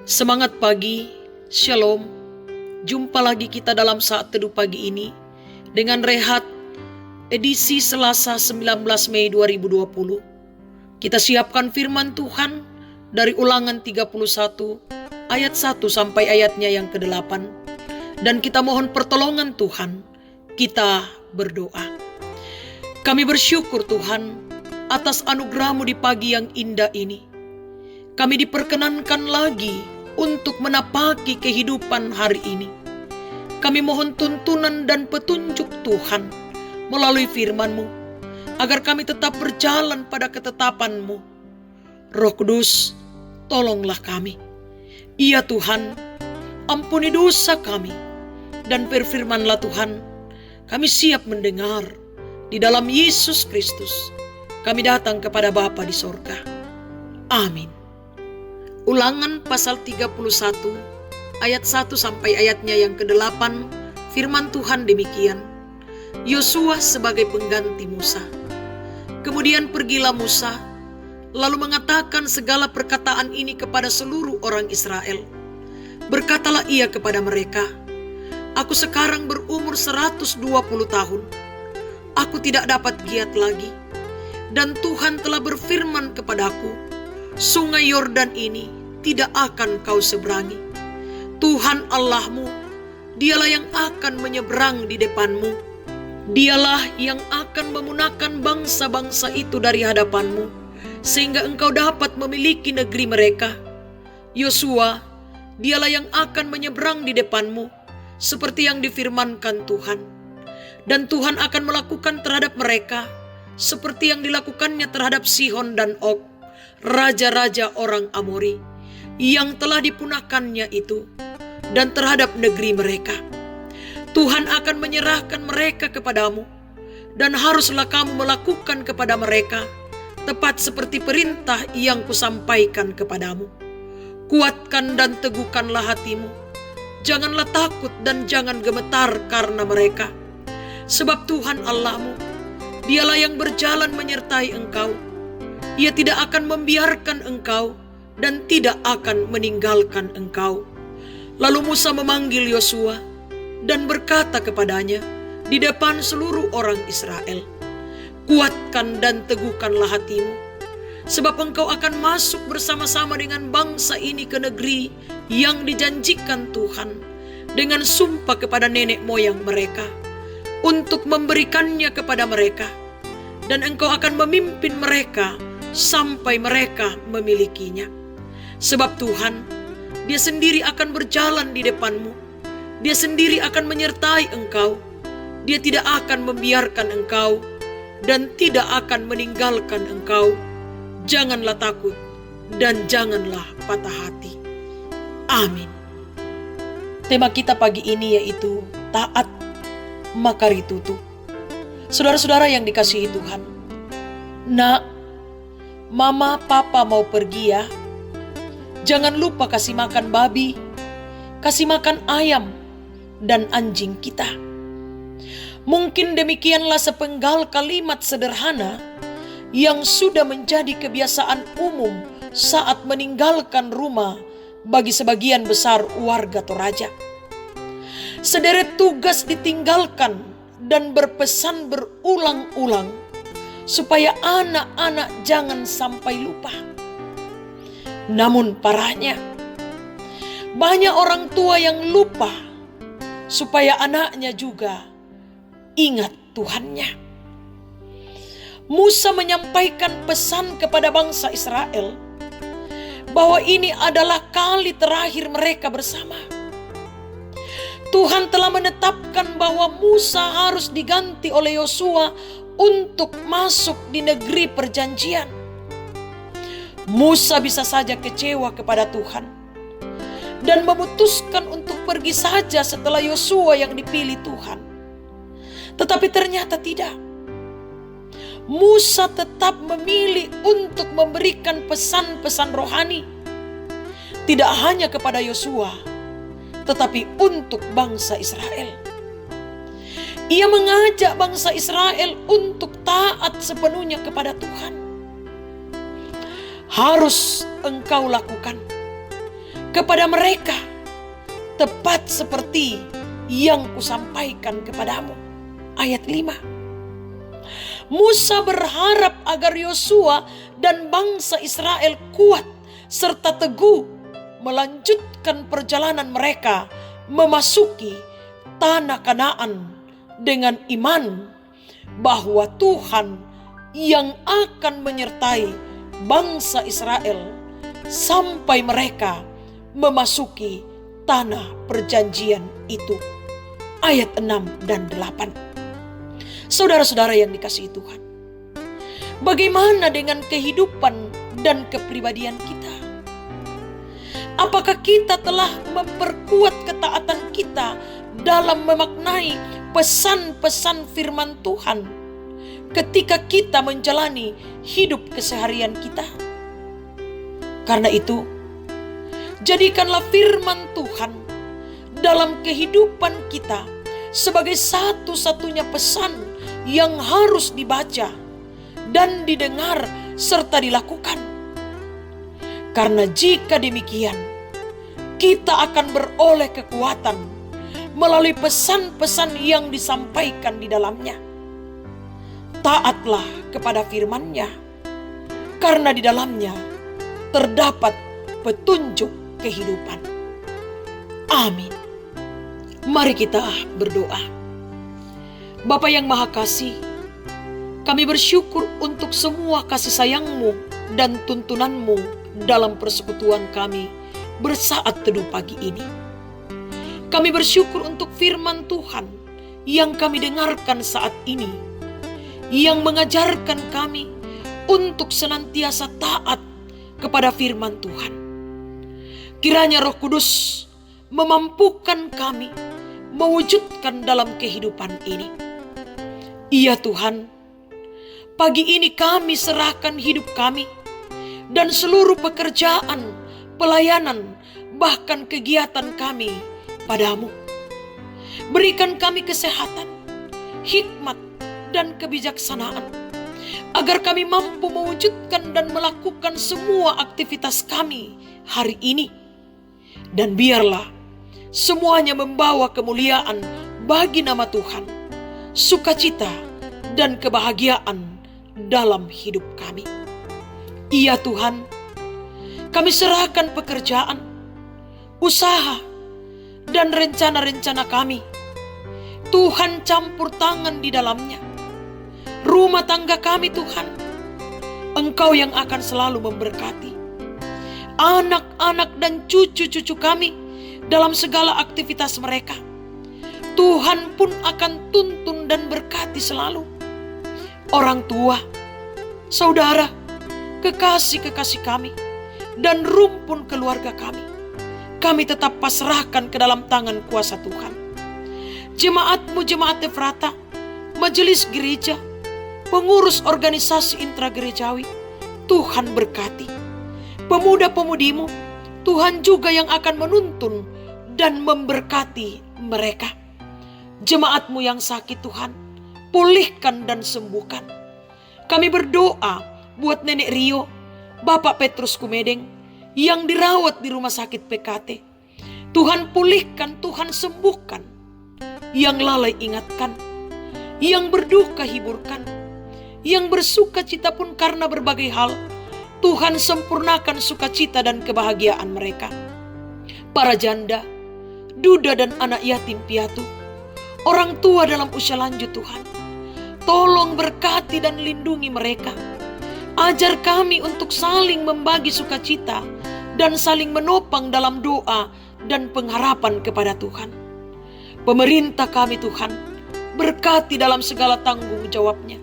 Semangat pagi, Shalom. Jumpa lagi kita dalam saat teduh pagi ini dengan Rehat edisi Selasa 19 Mei 2020. Kita siapkan firman Tuhan dari Ulangan 31 ayat 1 sampai ayatnya yang ke-8. Dan kita mohon pertolongan Tuhan. Kita berdoa. Kami bersyukur Tuhan atas anugerah-Mu di pagi yang indah ini. Kami diperkenankan lagi untuk menapaki kehidupan hari ini. Kami mohon tuntunan dan petunjuk Tuhan melalui firman-Mu, agar kami tetap berjalan pada ketetapan-Mu. Roh Kudus, tolonglah kami. Ya Tuhan, ampuni dosa kami, dan berfirman-Lah Tuhan, kami siap mendengar. Di dalam Yesus Kristus, kami datang kepada Bapa di sorga. Amin. Ulangan pasal 31 ayat 1 sampai ayatnya yang ke-8, firman Tuhan demikian. Yosua sebagai pengganti Musa. Kemudian pergilah Musa, lalu mengatakan segala perkataan ini kepada seluruh orang Israel. Berkatalah ia kepada mereka, aku sekarang berumur 120 tahun. Aku tidak dapat giat lagi. Dan Tuhan telah berfirman kepadaku, sungai Yordan ini tidak akan kau seberangi. Tuhan Allahmu, dialah yang akan menyeberang di depanmu. Dialah yang akan memunahkan bangsa-bangsa itu dari hadapanmu, sehingga engkau dapat memiliki negeri mereka. Yosua, dialah yang akan menyeberang di depanmu, seperti yang difirmankan Tuhan. Dan Tuhan akan melakukan terhadap mereka seperti yang dilakukannya terhadap Sihon dan Og, raja-raja orang Amori, yang telah dipunahkannya itu, dan terhadap negeri mereka. Tuhan akan menyerahkan mereka kepadamu, dan haruslah kamu melakukan kepada mereka tepat seperti perintah yang kusampaikan kepadamu. Kuatkan dan teguhkanlah hatimu, janganlah takut dan jangan gemetar karena mereka. Sebab Tuhan Allahmu, Dialah yang berjalan menyertai engkau. Ia tidak akan membiarkan engkau dan tidak akan meninggalkan engkau. Lalu Musa memanggil Yosua dan berkata kepadanya di depan seluruh orang Israel, kuatkan dan teguhkanlah hatimu, sebab engkau akan masuk bersama-sama dengan bangsa ini ke negeri yang dijanjikan Tuhan dengan sumpah kepada nenek moyang mereka, untuk memberikannya kepada mereka, dan engkau akan memimpin mereka sampai mereka memilikinya. Sebab Tuhan, Dia sendiri akan berjalan di depanmu. Dia sendiri akan menyertai engkau. Dia tidak akan membiarkan engkau dan tidak akan meninggalkan engkau. Janganlah takut dan janganlah patah hati. Amin. Tema kita pagi ini yaitu taat maka ditutup. Saudara-saudara yang dikasihi Tuhan, nak, mama, papa mau pergi ya. Jangan lupa kasih makan babi, kasih makan ayam dan anjing kita. Mungkin demikianlah sepenggal kalimat sederhana yang sudah menjadi kebiasaan umum saat meninggalkan rumah bagi sebagian besar warga Toraja. Sederet tugas ditinggalkan dan berpesan berulang-ulang supaya anak-anak jangan sampai lupa. Namun parahnya, banyak orang tua yang lupa supaya anaknya juga ingat Tuhannya. Musa menyampaikan pesan kepada bangsa Israel bahwa ini adalah kali terakhir mereka bersama. Tuhan telah menetapkan bahwa Musa harus diganti oleh Yosua untuk masuk di negeri perjanjian. Musa bisa saja kecewa kepada Tuhan dan memutuskan untuk pergi saja setelah Yosua yang dipilih Tuhan. Tetapi ternyata tidak. Musa tetap memilih untuk memberikan pesan-pesan rohani, tidak hanya kepada Yosua, tetapi untuk bangsa Israel. Ia mengajak bangsa Israel untuk taat sepenuhnya kepada Tuhan. Harus engkau lakukan kepada mereka, tepat seperti yang kusampaikan kepadamu. Ayat 5. Musa berharap agar Yosua dan bangsa Israel kuat serta teguh melanjutkan perjalanan mereka memasuki tanah Kanaan dengan iman bahwa Tuhan yang akan menyertai bangsa Israel sampai mereka memasuki tanah perjanjian itu. Ayat 6 dan 8. Saudara-saudara yang dikasihi Tuhan, bagaimana dengan kehidupan dan kepribadian kita? Apakah kita telah memperkuat ketaatan kita dalam memaknai pesan-pesan firman Tuhan ketika kita menjalani hidup keseharian kita? Karena itu, jadikanlah firman Tuhan dalam kehidupan kita sebagai satu-satunya pesan yang harus dibaca dan didengar serta dilakukan. Karena jika demikian, kita akan beroleh kekuatan melalui pesan-pesan yang disampaikan di dalamnya. Taatlah kepada firman-Nya, karena di dalamnya terdapat petunjuk kehidupan. Amin. Mari kita berdoa. Bapa yang Maha Kasih, kami bersyukur untuk semua kasih sayang-Mu dan tuntunan-Mu dalam persekutuan kami bersaat teduh pagi ini. Kami bersyukur untuk firman Tuhan yang kami dengarkan saat ini, yang mengajarkan kami untuk senantiasa taat kepada firman Tuhan. Kiranya Roh Kudus memampukan kami mewujudkan dalam kehidupan ini. Iya Tuhan, pagi ini kami serahkan hidup kami dan seluruh pekerjaan, pelayanan, bahkan kegiatan kami padamu. Berikan kami kesehatan, hikmat, dan kebijaksanaan, agar kami mampu mewujudkan dan melakukan semua aktivitas kami hari ini. Dan biarlah semuanya membawa kemuliaan bagi nama Tuhan, sukacita dan kebahagiaan dalam hidup kami. Iya Tuhan, kami serahkan pekerjaan, usaha, dan rencana-rencana kami. Tuhan campur tangan di dalamnya. Rumah tangga kami Tuhan, Engkau yang akan selalu memberkati. Anak-anak dan cucu-cucu kami dalam segala aktivitas mereka, Tuhan pun akan tuntun dan berkati selalu. Orang tua, saudara, kekasih-kekasih kami, dan rumpun keluarga kami tetap pasrahkan ke dalam tangan kuasa Tuhan. Jemaat-Mu, jemaat Efrata, majelis gereja, pengurus organisasi intragerejawi, Tuhan berkati. Pemuda-pemudimu, Tuhan juga yang akan menuntun dan memberkati mereka. Jemaat-Mu yang sakit Tuhan, pulihkan dan sembuhkan. Kami berdoa buat Nenek Rio, Bapak Petrus Kumedeng, yang dirawat di rumah sakit PKT. Tuhan pulihkan, Tuhan sembuhkan. Yang lalai ingatkan, yang berduka hiburkan, yang bersuka cita pun karena berbagai hal, Tuhan sempurnakan sukacita dan kebahagiaan mereka. Para janda, duda dan anak yatim piatu, orang tua dalam usia lanjut Tuhan, tolong berkati dan lindungi mereka. Ajar kami untuk saling membagi sukacita dan saling menopang dalam doa dan pengharapan kepada Tuhan. Pemerintah kami Tuhan, berkati dalam segala tanggung jawabnya.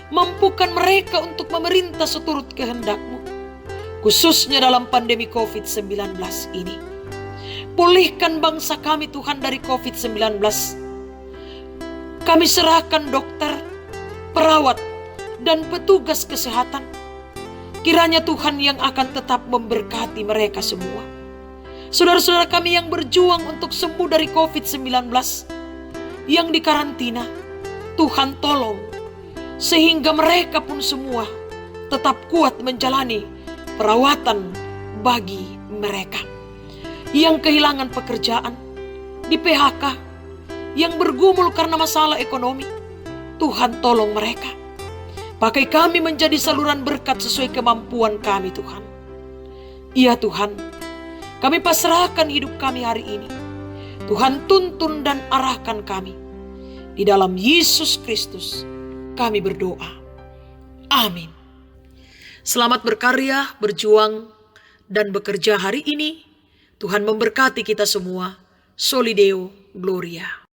Mampukan mereka untuk memerintah seturut kehendak-Mu, khususnya dalam pandemi COVID-19 ini. Pulihkan bangsa kami Tuhan dari COVID-19. Kami serahkan dokter, perawat, dan petugas kesehatan. Kiranya Tuhan yang akan tetap memberkati mereka semua. Saudara-saudara kami yang berjuang untuk sembuh dari COVID-19, yang dikarantina, Tuhan tolong sehingga mereka pun semua tetap kuat menjalani perawatan bagi mereka. yang kehilangan pekerjaan, di PHK, yang bergumul karena masalah ekonomi. Tuhan tolong mereka. Pakai kami menjadi saluran berkat sesuai kemampuan kami Tuhan. Ya Tuhan, kami pasrahkan hidup kami hari ini. Tuhan tuntun dan arahkan kami. Di dalam Yesus Kristus kami berdoa. Amin. Selamat berkarya, berjuang, dan bekerja hari ini. Tuhan memberkati kita semua. Soli Deo Gloria.